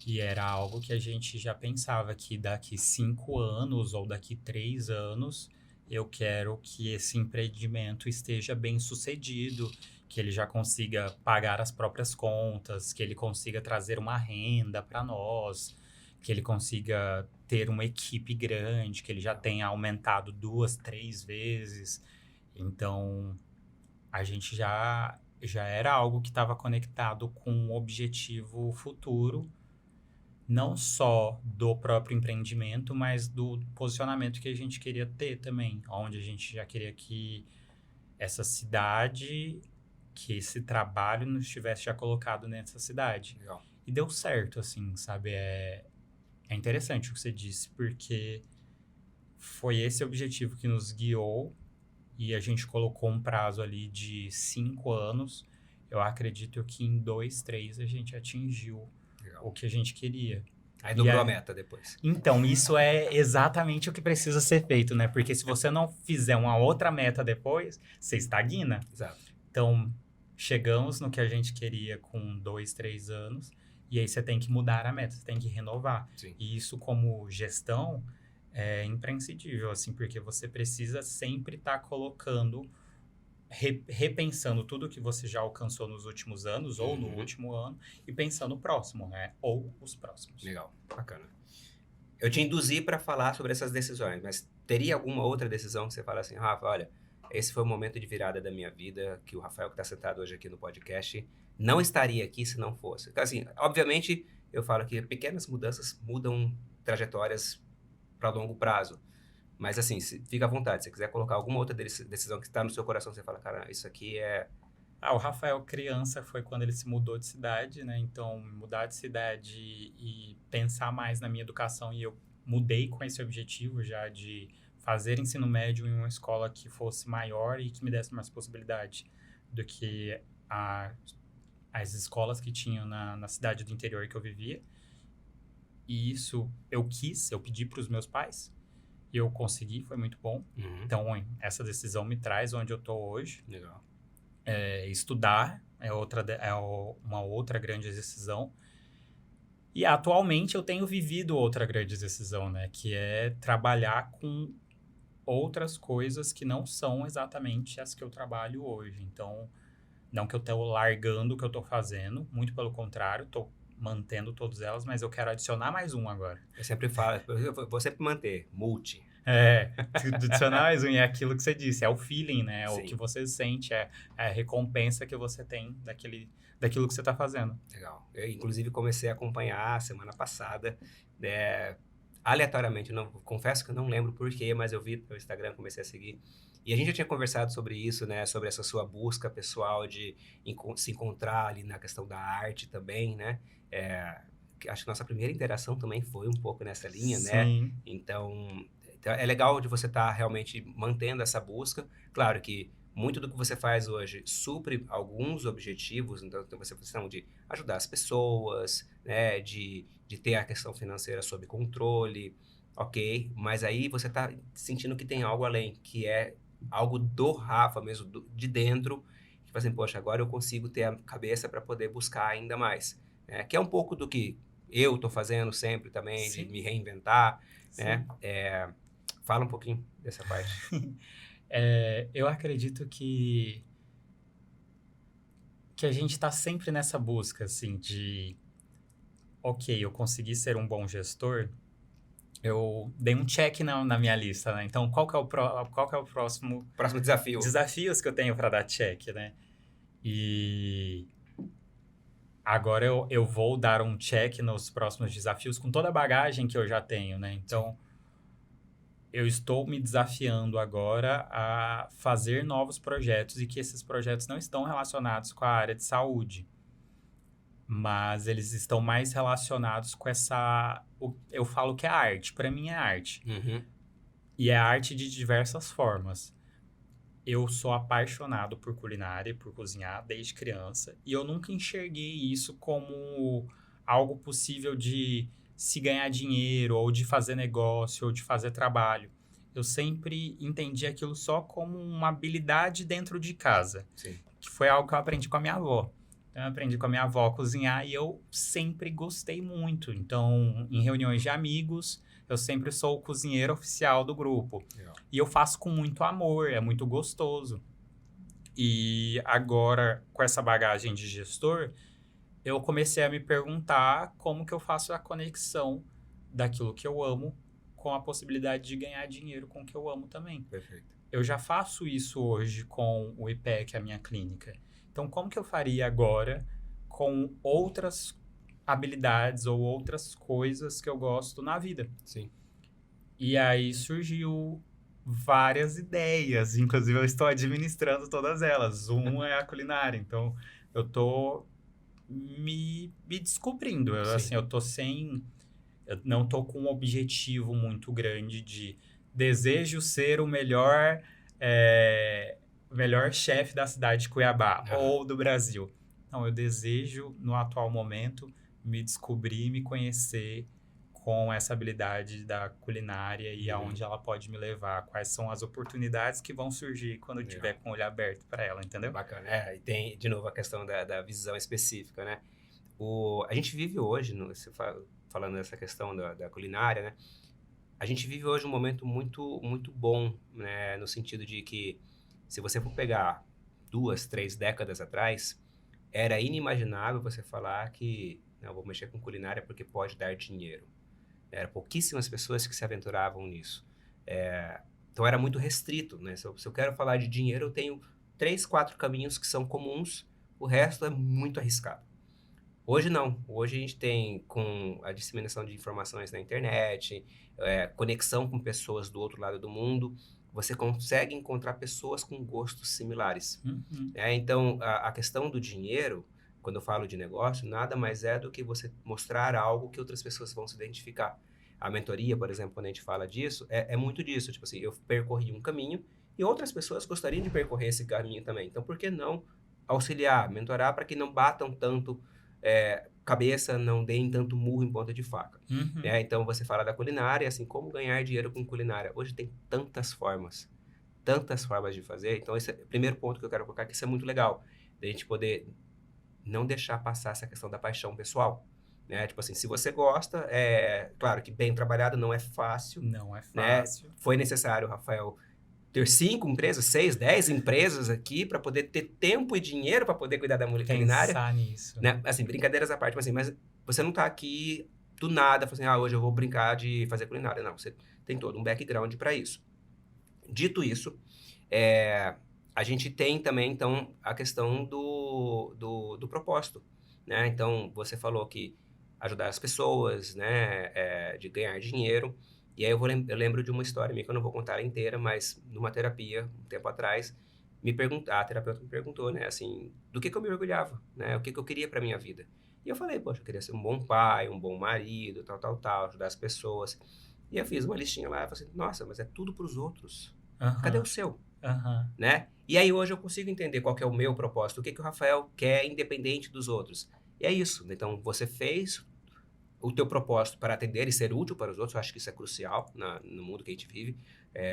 e era algo que a gente já pensava que daqui 5 anos ou daqui 3 anos eu quero que esse empreendimento esteja bem sucedido, que ele já consiga pagar as próprias contas, que ele consiga trazer uma renda para nós, que ele consiga ter uma equipe grande, que ele já tenha aumentado 2, 3 vezes. Então, a gente já era algo que estava conectado com um objetivo futuro, não só do próprio empreendimento, mas do posicionamento que a gente queria ter também, onde a gente já queria que essa cidade, que esse trabalho nos tivesse já colocado nessa cidade. Legal. E deu certo, assim, sabe? É interessante o que você disse, porque foi esse objetivo que nos guiou e a gente colocou um prazo ali de 5 anos. Eu acredito que em 2, 3 a gente atingiu Legal. o que a gente queria. Aí E dobrou é- a meta depois. Então, isso é exatamente o que precisa ser feito, né? Porque se você não fizer uma outra meta depois, você estagna. Exato. Então, chegamos no que a gente queria com 2, 3 anos, e aí você tem que mudar a meta, você tem que renovar. Sim. E isso, como gestão, é imprescindível, assim, porque você precisa sempre estar colocando, repensando tudo que você já alcançou nos últimos anos, ou no Uhum. último ano, e pensando no próximo, né? Ou os próximos. Legal, bacana. Eu te induzi para falar sobre essas decisões, mas teria alguma outra decisão que você fala assim, Rafa, olha, esse foi o momento de virada da minha vida, que o Rafael que está sentado hoje aqui no podcast não estaria aqui se não fosse. Então, assim, obviamente, eu falo que pequenas mudanças mudam trajetórias para longo prazo. Mas, assim, fica à vontade. Se você quiser colocar alguma outra decisão que está no seu coração, você fala, cara, isso aqui é... O Rafael criança foi quando ele se mudou de cidade, né? Então, mudar de cidade e pensar mais na minha educação, e eu mudei com esse objetivo já de fazer ensino médio em uma escola que fosse maior e que me desse mais possibilidade do que as escolas que tinham na cidade do interior que eu vivia. E isso eu pedi para os meus pais, e eu consegui, foi muito bom. Uhum. Então, essa decisão me traz onde eu estou hoje. Legal. Estudar é uma outra grande decisão. E atualmente eu tenho vivido outra grande decisão, né? Que é trabalhar com outras coisas que não são exatamente as que eu trabalho hoje. Então, não que eu estou largando o que eu estou fazendo, muito pelo contrário, estou mantendo todas elas, mas eu quero adicionar mais um agora. Eu sempre falo, eu vou sempre manter, multi. Adicionar mais um, e é aquilo que você disse, é o feeling, né? É o Sim. que você sente, é a recompensa que você tem daquilo que você está fazendo. Legal. Eu, inclusive, comecei a acompanhar semana passada, né, aleatoriamente, confesso que eu não lembro porquê, mas eu vi no Instagram, comecei a seguir. E a gente já tinha conversado sobre isso, né? Sobre essa sua busca pessoal de se encontrar ali na questão da arte também, né? Acho que nossa primeira interação também foi um pouco nessa linha, né? Sim. Então, é legal de você estar realmente mantendo essa busca. Claro que muito do que você faz hoje supre alguns objetivos, então você precisa de ajudar as pessoas, né, de ter a questão financeira sob controle, ok? Mas aí você está sentindo que tem algo além, que é algo do Rafa mesmo, de dentro, que fala assim, poxa, agora eu consigo ter a cabeça para poder buscar ainda mais, né? Que é um pouco do que eu estou fazendo sempre também, Sim. de me reinventar, Sim. né? Fala um pouquinho dessa parte. Eu acredito que a gente está sempre nessa busca, assim, de... Ok, eu consegui ser um bom gestor, eu dei um check na minha lista, né? Então, qual que é o próximo... Próximo desafio. Desafios que eu tenho para dar check, né? E... Agora eu vou dar um check nos próximos desafios com toda a bagagem que eu já tenho, né? Então... eu estou me desafiando agora a fazer novos projetos, e que esses projetos não estão relacionados com a área de saúde, mas eles estão mais relacionados com eu falo que é arte, para mim é arte. Uhum. E é arte de diversas formas. Eu sou apaixonado por culinária e por cozinhar desde criança, e eu nunca enxerguei isso como algo possível de se ganhar dinheiro, ou de fazer negócio, ou de fazer trabalho. Eu sempre entendi aquilo só como uma habilidade dentro de casa. Sim. Que foi algo que eu aprendi com a minha avó. Então, eu aprendi com a minha avó a cozinhar, e eu sempre gostei muito. Então, em reuniões de amigos, eu sempre sou o cozinheiro oficial do grupo. Legal. E eu faço com muito amor, é muito gostoso. E agora, com essa bagagem de gestor, eu comecei a me perguntar como que eu faço a conexão daquilo que eu amo com a possibilidade de ganhar dinheiro com o que eu amo também. Perfeito. Eu já faço isso hoje com o IPEC, a minha clínica. Então, como que eu faria agora com outras habilidades ou outras coisas que eu gosto na vida? Sim. E aí surgiu várias ideias, inclusive eu estou administrando todas elas. Uma é a culinária, então eu estou me descobrindo. Sim. Assim, eu tô sem Eu não tô com um objetivo muito grande de desejo ser o melhor, melhor chefe da cidade de Cuiabá Aham. ou do Brasil. Não, eu desejo, no atual momento, me descobrir, me conhecer com essa habilidade da culinária e Uhum. aonde ela pode me levar, quais são as oportunidades que vão surgir quando eu tiver Legal. com o olho aberto para ela, entendeu? Bacana. E tem, de novo, a questão da visão específica, né? A gente vive hoje, falando dessa questão da culinária, né? A gente vive hoje um momento muito, muito bom, né? No sentido de que, se você for pegar 2, 3 décadas atrás, era inimaginável você falar que não, eu vou mexer com culinária porque pode dar dinheiro. Eram pouquíssimas pessoas que se aventuravam nisso. Então era muito restrito, né? Se eu quero falar de dinheiro, eu tenho 3, 4 caminhos que são comuns, o resto é muito arriscado. Hoje não. Hoje a gente tem, com a disseminação de informações na internet, conexão com pessoas do outro lado do mundo, você consegue encontrar pessoas com gostos similares. Uhum. Então, a questão do dinheiro, quando eu falo de negócio, nada mais é do que você mostrar algo que outras pessoas vão se identificar. A mentoria, por exemplo, quando a gente fala disso, é muito disso. Tipo assim, eu percorri um caminho e outras pessoas gostariam de percorrer esse caminho também. Então, por que não auxiliar, mentorar para que não batam tanto cabeça, não deem tanto murro em ponta de faca? Uhum. Então, você fala da culinária, assim, como ganhar dinheiro com culinária. Hoje tem tantas formas de fazer. Então, esse é o primeiro ponto que eu quero colocar, que isso é muito legal, da gente poder não deixar passar essa questão da paixão pessoal, né? Tipo assim, se você gosta, claro que bem trabalhado não é fácil, Não é né? fácil. Foi necessário, Rafael, ter 5 empresas, 6, 10 empresas aqui para poder ter tempo e dinheiro para poder cuidar da mulher culinária, Pensar nisso. né? Assim, brincadeiras à parte, mas você não tá aqui do nada, falando assim, hoje eu vou brincar de fazer culinária. Não, você tem todo um background para isso. Dito isso, a gente tem também, então, a questão do propósito, né? Então, você falou que ajudar as pessoas, né, de ganhar dinheiro. E aí eu lembro de uma história minha, que eu não vou contar ela inteira, mas numa terapia, um tempo atrás, a terapeuta me perguntou, né, assim, do que eu me orgulhava, né? O que eu queria para minha vida. E eu falei, poxa, eu queria ser um bom pai, um bom marido, tal, tal, tal, ajudar as pessoas. E eu fiz uma listinha lá, e falei assim, nossa, mas é tudo para os outros. Cadê o Aham, seu? aham. Né? E aí hoje eu consigo entender qual que é o meu propósito, o que o Rafael quer independente dos outros. E é isso. Então, você fez o teu propósito para atender e ser útil para os outros. Eu acho que isso é crucial no mundo que a gente vive.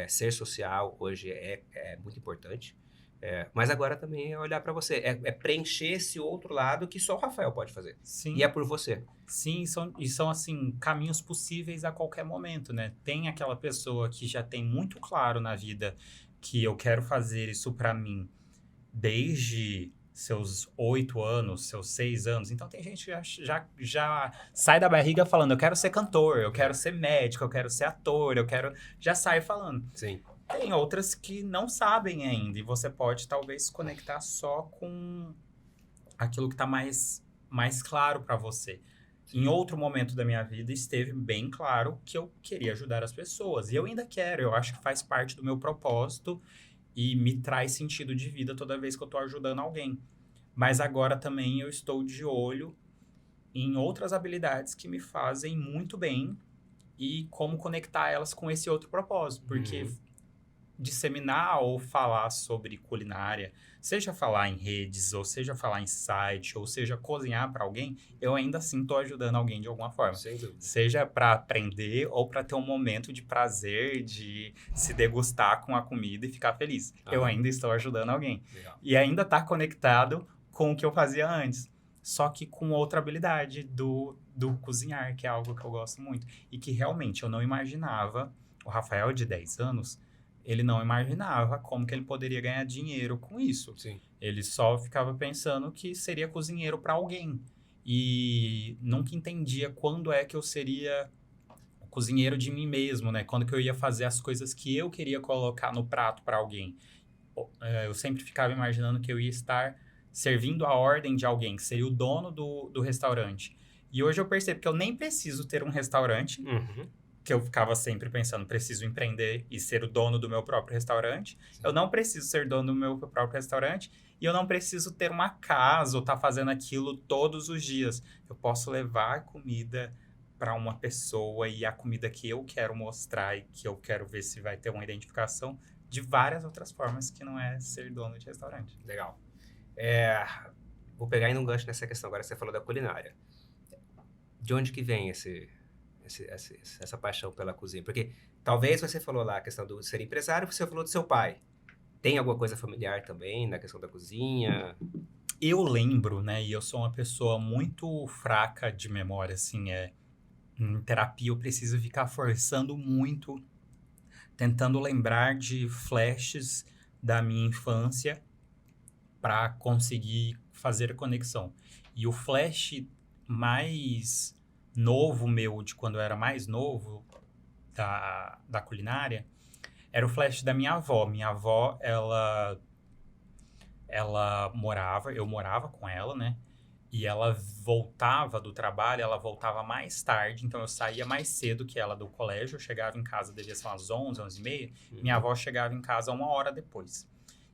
Ser social hoje é muito importante. Mas agora também é olhar para você. É preencher esse outro lado que só o Rafael pode fazer. E é Sim, por você. sim, são assim, caminhos possíveis a qualquer momento, né? Tem aquela pessoa que já tem muito claro na vida que eu quero fazer isso pra mim desde seus 8 anos, seus 6 anos. Então tem gente que já sai da barriga falando, eu quero ser cantor, eu quero ser médico, eu quero ser ator, eu quero... Já sai falando. Sim. Tem outras que não sabem ainda, e você pode talvez se conectar só com aquilo que está mais claro para você. Em outro momento da minha vida esteve bem claro que eu queria ajudar as pessoas. E eu ainda quero, eu acho que faz parte do meu propósito e me traz sentido de vida toda vez que eu estou ajudando alguém. Mas agora também eu estou de olho em outras habilidades que me fazem muito bem e como conectar elas com esse outro propósito. Porque Uhum. disseminar ou falar sobre culinária, seja falar em redes, ou seja falar em site, ou seja cozinhar para alguém, eu ainda assim estou ajudando alguém de alguma forma. Sem dúvida. Seja para aprender ou para ter um momento de prazer, de se degustar com a comida e ficar feliz. Eu ainda estou ajudando alguém. Legal. E ainda está conectado com o que eu fazia antes. Só que com outra habilidade do cozinhar, que é algo que eu gosto muito. E que realmente eu não imaginava, o Rafael de 10 anos, ele não imaginava como que ele poderia ganhar dinheiro com isso. Sim. Ele só ficava pensando que seria cozinheiro para alguém. E nunca entendia quando é que eu seria o cozinheiro de mim mesmo, né? Quando que eu ia fazer as coisas que eu queria colocar no prato para alguém. Eu sempre ficava imaginando que eu ia estar servindo a ordem de alguém, que seria o dono do restaurante. E hoje eu percebo que eu nem preciso ter um restaurante, Uhum. que eu ficava sempre pensando, preciso empreender e ser o dono do meu próprio restaurante. Sim. Eu não preciso ser dono do meu próprio restaurante e eu não preciso ter uma casa ou estar fazendo aquilo todos os dias. Eu posso levar comida para uma pessoa e a comida que eu quero mostrar e que eu quero ver se vai ter uma identificação de várias outras formas que não é ser dono de restaurante. Legal. Vou pegar ainda um gancho nessa questão. Agora você falou da culinária. De onde que vem essa paixão pela cozinha? Porque talvez você falou lá a questão do ser empresário, você falou do seu pai. Tem alguma coisa familiar também na questão da cozinha? Eu lembro, né, e eu sou uma pessoa muito fraca de memória, assim, em terapia eu preciso ficar forçando muito, tentando lembrar de flashes da minha infância para conseguir fazer a conexão. E o flash mais novo meu, de quando eu era mais novo, da culinária, era o flash da minha avó. Minha avó, eu morava com ela, né? E ela voltava do trabalho, ela voltava mais tarde, então eu saía mais cedo que ela do colégio, eu chegava em casa, devia ser umas 11, 11h30, minha avó chegava em casa 1 hora depois.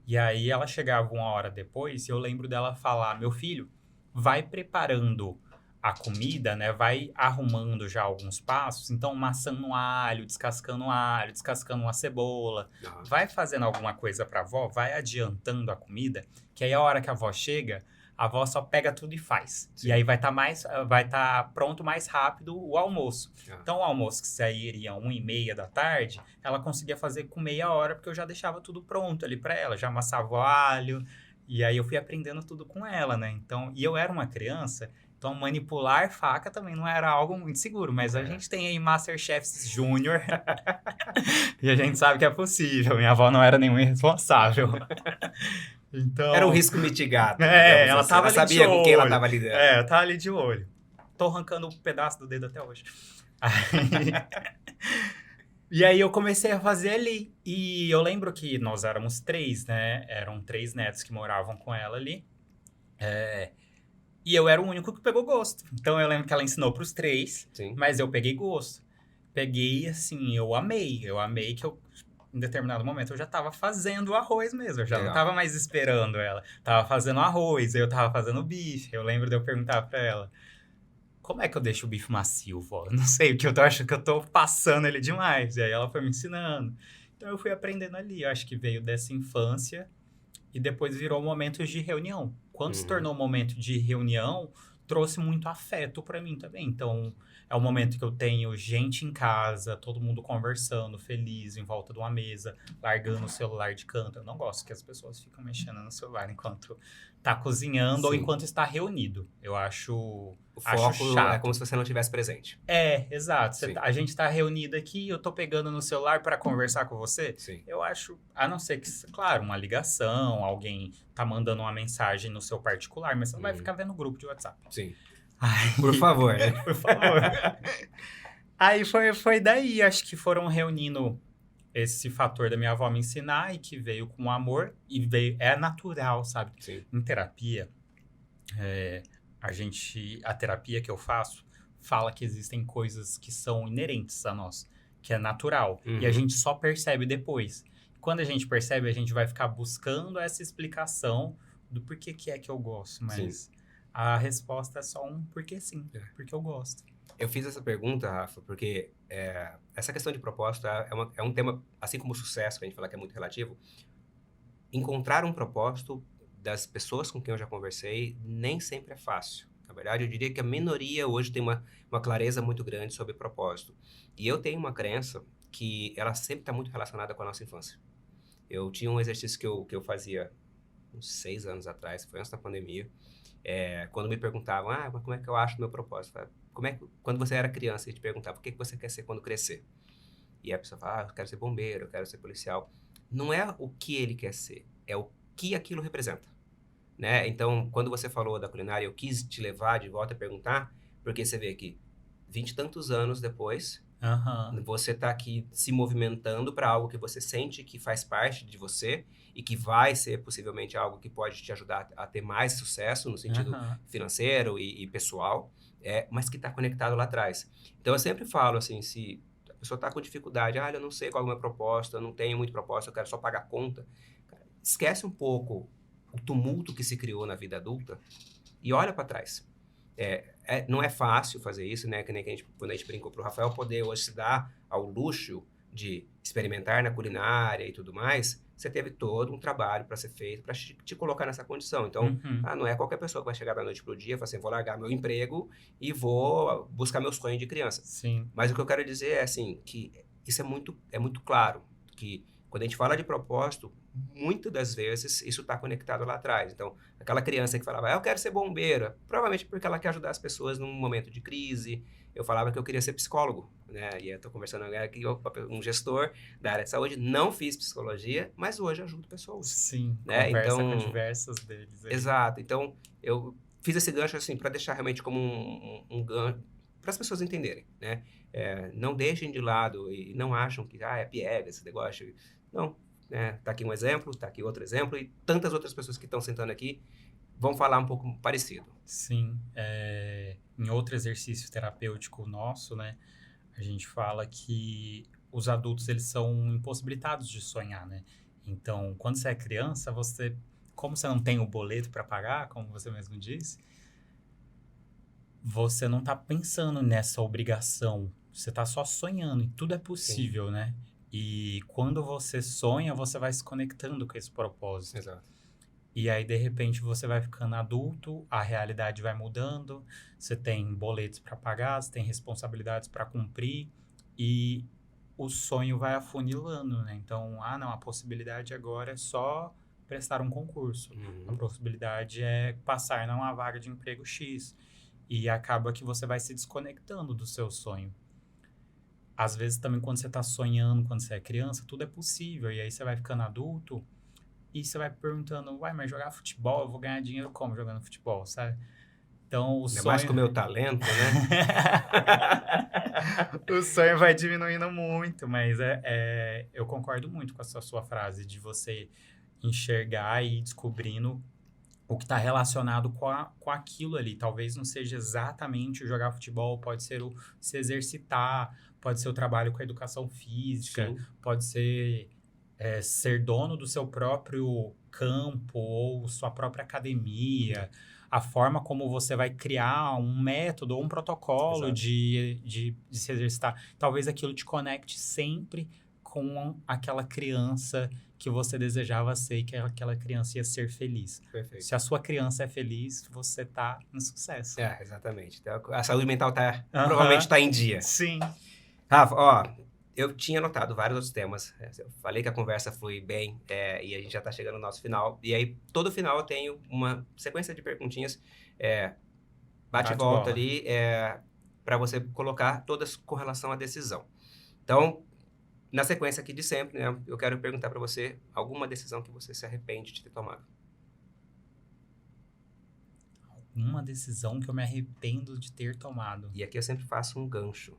E aí ela chegava 1 hora depois e eu lembro dela falar, meu filho, vai preparando a comida, né? Vai arrumando já alguns passos, então amassando alho, descascando uma cebola, vai fazendo alguma coisa pra avó, vai adiantando a comida, que aí a hora que a avó chega, a avó só pega tudo e faz. Sim. E aí vai estar pronto mais rápido o almoço. Então, o almoço que sairia 1h30 da tarde, ela conseguia fazer com meia hora, porque eu já deixava tudo pronto ali para ela. Já amassava o alho. E aí eu fui aprendendo tudo com ela, né? Então, e eu era uma criança, então manipular faca também não era algo muito seguro. Mas a gente tem aí Masterchefs Júnior. E a gente sabe que é possível. Minha avó não era nenhum irresponsável. Então, era um risco mitigado. Ela assim. Tava ela sabia com quem ela estava lidando. Eu tava ali de olho. Tô arrancando um pedaço do dedo até hoje. E aí eu comecei a fazer ali. E eu lembro que nós éramos 3, né? Eram 3 netos que moravam com ela ali. E eu era o único que pegou gosto. Então eu lembro que ela ensinou pros 3, Sim. Mas eu peguei gosto. Peguei, assim, eu amei. Eu amei que em determinado momento eu já tava fazendo o arroz mesmo, eu já não tava mais esperando ela. Tava fazendo arroz, eu tava fazendo bife. Eu lembro de eu perguntar pra ela, como é que eu deixo o bife macio, vó? Eu não sei, porque eu acho que eu tô passando ele demais. E aí ela foi me ensinando. Então eu fui aprendendo ali, eu acho que veio dessa infância e depois virou momentos de reunião. Quando se tornou um momento de reunião, trouxe muito afeto pra mim também. Então, é o momento que eu tenho gente em casa, todo mundo conversando, feliz, em volta de uma mesa, largando o celular de canto. Eu não gosto que as pessoas ficam mexendo no celular enquanto tá cozinhando ou enquanto está reunido. Eu acho o foco chato. É como se você não estivesse presente. Exato. A gente tá reunido aqui, eu tô pegando no celular para conversar com você. Sim. Eu acho, a não ser que, claro, uma ligação, alguém tá mandando uma mensagem no seu particular, mas você não vai ficar vendo o grupo de WhatsApp. Sim. Por favor, né? Por favor. Aí foi daí, acho que foram reunindo esse fator da minha avó me ensinar e que veio com amor e é natural, sabe? Sim. Em terapia, a terapia que eu faço fala que existem coisas que são inerentes a nós, que é natural, e a gente só percebe depois. Quando a gente percebe, a gente vai ficar buscando essa explicação do porquê que é que eu gosto, mas Sim. a resposta é só um porque sim, porque eu gosto. Eu fiz essa pergunta, Rafa, porque essa questão de propósito é um tema, assim como o sucesso, que a gente fala que é muito relativo. Encontrar um propósito das pessoas com quem eu já conversei nem sempre é fácil. Na verdade, eu diria que a minoria hoje tem uma clareza muito grande sobre propósito. E eu tenho uma crença que ela sempre está muito relacionada com a nossa infância. Eu tinha um exercício que eu fazia uns 6 anos atrás, foi antes da pandemia, quando me perguntavam, mas como é que eu acho o meu propósito? Eu falava, quando você era criança, e te perguntava, o que você quer ser quando crescer? E a pessoa fala, eu quero ser bombeiro, eu quero ser policial. Não é o que ele quer ser, é o que aquilo representa. Né? Então, quando você falou da culinária, eu quis te levar de volta a perguntar, porque você vê que 20 e tantos anos depois, você está aqui se movimentando para algo que você sente que faz parte de você e que vai ser possivelmente algo que pode te ajudar a ter mais sucesso no sentido financeiro e pessoal, mas que está conectado lá atrás. Então, eu sempre falo assim, se a pessoa está com dificuldade, eu não sei qual é a minha proposta, eu não tenho muito propósito, eu quero só pagar conta, cara, esquece um pouco o tumulto que se criou na vida adulta e olha para trás. Não é fácil fazer isso, né? Que nem que quando a gente brincou para o Rafael poder hoje se dar ao luxo de experimentar na culinária e tudo mais, você teve todo um trabalho para ser feito para te colocar nessa condição. Então, não é qualquer pessoa que vai chegar da noite pro dia e falar assim, vou largar meu emprego e vou buscar meu sonho de criança. Sim. Mas o que eu quero dizer é assim, que isso é muito claro, que quando a gente fala de propósito, muitas das vezes isso está conectado lá atrás. Então, aquela criança que falava, eu quero ser bombeira, provavelmente porque ela quer ajudar as pessoas num momento de crise. Eu falava que eu queria ser psicólogo, né? E eu estou conversando agora aqui com um gestor da área de saúde, não fiz psicologia, mas hoje ajudo pessoas. Sim, né? conversa Então, com diversos deles. Aí. Exato. Então, eu fiz esse gancho assim para deixar realmente como um gancho para as pessoas entenderem, né? Não deixem de lado e não acham que é piega esse negócio. Não, né? Tá aqui um exemplo, tá aqui outro exemplo e tantas outras pessoas que estão sentando aqui vão falar um pouco parecido. Sim, em outro exercício terapêutico nosso, né, a gente fala que os adultos eles são impossibilitados de sonhar, né? Então, quando você é criança, como você não tem o boleto para pagar, como você mesmo disse, você não tá pensando nessa obrigação, você tá só sonhando e tudo é possível, né? E quando você sonha, você vai se conectando com esse propósito. Exato. E aí, de repente, você vai ficando adulto, a realidade vai mudando, você tem boletos para pagar, você tem responsabilidades para cumprir e o sonho vai afunilando, né? Então, não, a possibilidade agora é só prestar um concurso. A possibilidade é passar numa vaga de emprego X. E acaba que você vai se desconectando do seu sonho. Às vezes também quando você está sonhando, quando você é criança, tudo é possível. E aí você vai ficando adulto e você vai perguntando, mas jogar futebol, eu vou ganhar dinheiro como jogando futebol, sabe? Então o sonho... mais com o meu talento, né? O sonho vai diminuindo muito, mas eu concordo muito com essa sua frase de você enxergar e ir descobrindo o que está relacionado com aquilo ali. Talvez não seja exatamente o jogar futebol, pode ser o se exercitar, pode ser o trabalho com a educação física, Sim. pode ser ser dono do seu próprio campo ou sua própria academia, a forma como você vai criar um método ou um protocolo de se exercitar. Talvez aquilo te conecte sempre com aquela criança que você desejava ser e que aquela criança ia ser feliz. Perfeito. Se a sua criança é feliz, você tá em sucesso. Exatamente. Então, a saúde mental provavelmente está em dia. Sim. Rafa, eu tinha anotado vários outros temas. Eu falei que a conversa flui bem e a gente já está chegando no nosso final. E aí, todo final eu tenho uma sequência de perguntinhas, bate e volta ali, para você colocar todas com relação à decisão. Então, na sequência aqui de sempre, né, eu quero perguntar para você alguma decisão que você se arrepende de ter tomado. Uma decisão que eu me arrependo de ter tomado. E aqui eu sempre faço um gancho.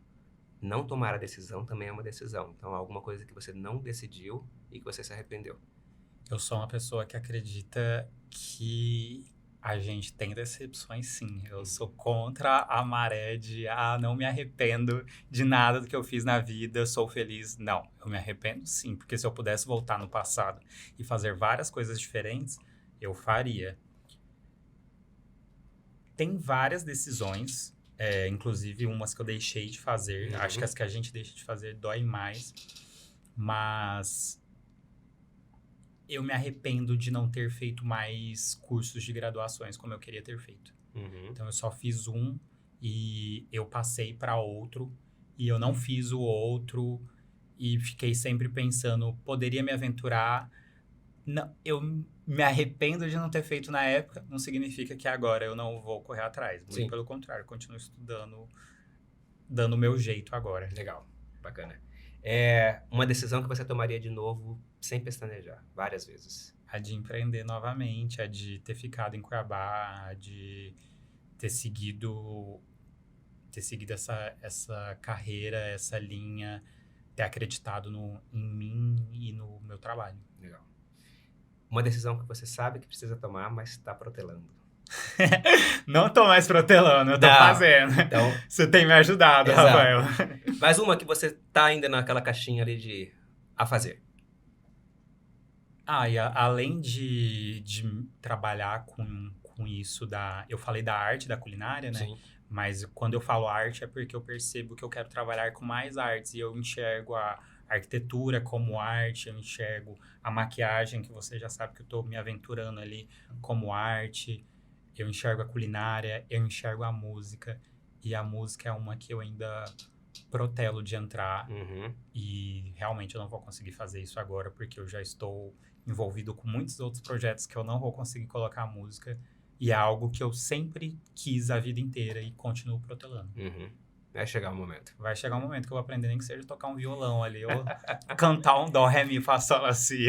Não tomar a decisão também é uma decisão. Então, alguma coisa que você não decidiu e que você se arrependeu. Eu sou uma pessoa que acredita que a gente tem decepções, sim. Eu sou contra a maré de, não me arrependo de nada do que eu fiz na vida, sou feliz. Não, eu me arrependo sim, porque se eu pudesse voltar no passado e fazer várias coisas diferentes, eu faria. Tem várias decisões, inclusive umas que eu deixei de fazer. Acho que as que a gente deixa de fazer dói mais, mas eu me arrependo de não ter feito mais cursos de graduações como eu queria ter feito. Então, eu só fiz um e eu passei para outro e eu não fiz o outro e fiquei sempre pensando, poderia me aventurar. Não, eu me arrependo de não ter feito na época, não significa que agora eu não vou correr atrás. Muito pelo contrário, continuo estudando, dando o meu jeito agora. Legal, bacana. Uma decisão que você tomaria de novo sem pestanejar, várias vezes. A de empreender novamente, a de ter ficado em Cuiabá, a de ter seguido essa carreira, essa linha, ter acreditado em mim e no meu trabalho. Legal. Uma decisão que você sabe que precisa tomar, mas está protelando. Não tô mais protelando, eu tô fazendo. Então, você tem me ajudado, Rafael. Mais uma que você tá ainda naquela caixinha ali de a fazer. E além de trabalhar com com isso eu falei da arte, da culinária, né? Sim. Mas quando eu falo arte é porque eu percebo que eu quero trabalhar com mais artes e eu enxergo a arquitetura como arte, eu enxergo a maquiagem, que você já sabe que eu estou me aventurando ali, como arte, eu enxergo a culinária, eu enxergo a música, e a música é uma que eu ainda protelo de entrar, Uhum. e realmente eu não vou conseguir fazer isso agora, porque eu já estou envolvido com muitos outros projetos que eu não vou conseguir colocar música, e é algo que eu sempre quis a vida inteira e continuo protelando. Uhum. Vai chegar o momento. Vai chegar um momento que eu vou aprender nem que seja tocar um violão ali, ou cantar um dó, ré, mi, fá, sol, lá, si.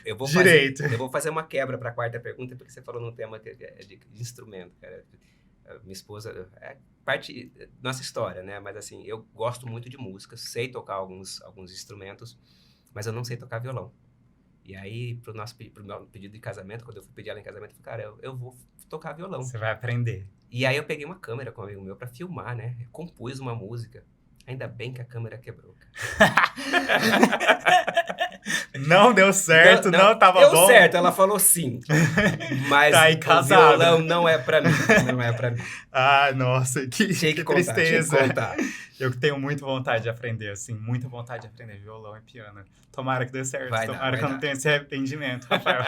Eu vou Direito. eu vou fazer uma quebra para a quarta pergunta, porque você falou num tema de instrumento, cara. Minha esposa é parte da nossa história, né? Mas assim, eu gosto muito de música, sei tocar alguns instrumentos, mas eu não sei tocar violão. E aí, pro meu pedido de casamento, quando eu fui pedir ela em casamento, eu falei, cara, eu vou tocar violão. Você vai aprender. E aí eu peguei uma câmera com um amigo meu pra filmar, né? Eu compus uma música. Ainda bem que a câmera quebrou, cara. Não deu certo, não tava deu bom. Deu certo, ela falou sim. Mas tá aí o casado. violão não é pra mim. Não é pra mim. Ah, nossa, que tristeza. Tinha que contar. Eu tenho muita vontade de aprender, assim, muita vontade de aprender violão e piano. Tomara que dê certo, tomara que eu não tenha esse arrependimento, Rafael.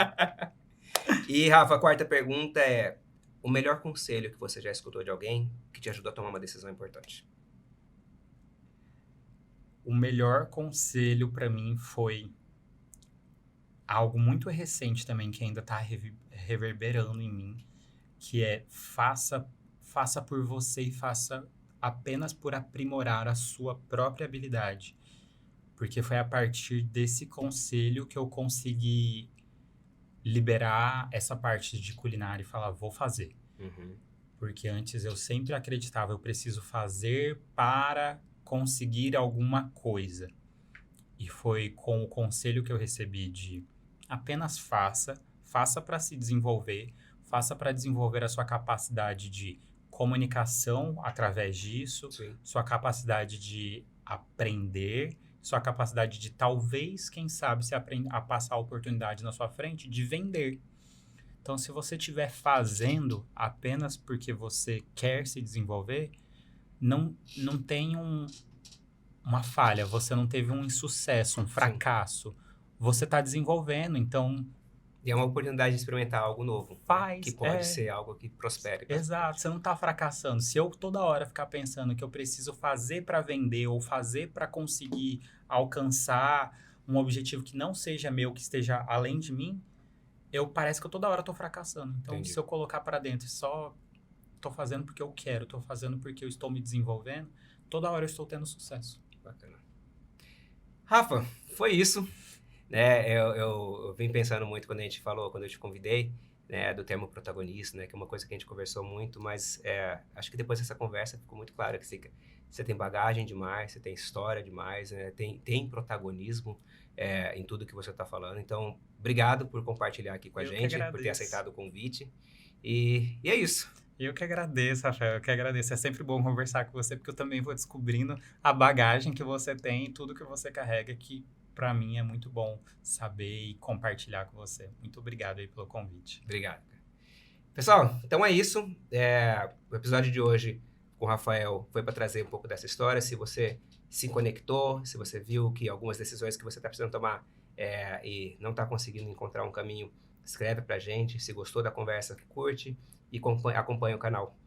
E, Rafa, a quarta pergunta é: o melhor conselho que você já escutou de alguém que te ajudou a tomar uma decisão importante? O melhor conselho pra mim foi algo muito recente também, que ainda tá reverberando em mim, que é faça por você e faça apenas por aprimorar a sua própria habilidade. Porque foi a partir desse conselho que eu consegui liberar essa parte de culinária e falar, vou fazer. Uhum. Porque antes eu sempre acreditava, eu preciso fazer para conseguir alguma coisa. E foi com o conselho que eu recebi de apenas faça para se desenvolver, faça para desenvolver a sua capacidade de comunicação através disso, Sim. sua capacidade de aprender, sua capacidade de talvez, quem sabe, se a passar a oportunidade na sua frente, de vender. Então, se você estiver fazendo apenas porque você quer se desenvolver, não tem uma falha, você não teve um insucesso, um fracasso. Sim. Você está desenvolvendo, então... E é uma oportunidade de experimentar algo novo. Faz, que pode ser algo que prospere. Exato, você não está fracassando. Se eu toda hora ficar pensando que eu preciso fazer para vender ou fazer para conseguir alcançar um objetivo que não seja meu, que esteja além de mim, parece que eu toda hora estou fracassando. Então, Entendi. Se eu colocar para dentro e só estou fazendo porque eu quero, estou fazendo porque eu estou me desenvolvendo, toda hora eu estou tendo sucesso. Bacana. Rafa, foi isso. Eu vim pensando muito quando eu te convidei, né, do termo protagonista, né, que é uma coisa que a gente conversou muito, mas acho que depois dessa conversa ficou muito claro que você tem bagagem demais, você tem história demais, né, tem protagonismo em tudo que você está falando. Então, obrigado por compartilhar aqui com a gente, por ter aceitado o convite. E é isso. Eu que agradeço, Rafael, eu que agradeço. É sempre bom conversar com você, porque eu também vou descobrindo a bagagem que você tem e tudo que você carrega, que para mim é muito bom saber e compartilhar com você. Muito obrigado aí pelo convite. Obrigado. Pessoal, então é isso. O episódio de hoje com o Rafael foi para trazer um pouco dessa história. Se você se conectou, se você viu que algumas decisões que você está precisando tomar e não está conseguindo encontrar um caminho, escreve pra gente. Se gostou da conversa, curte e acompanha o canal.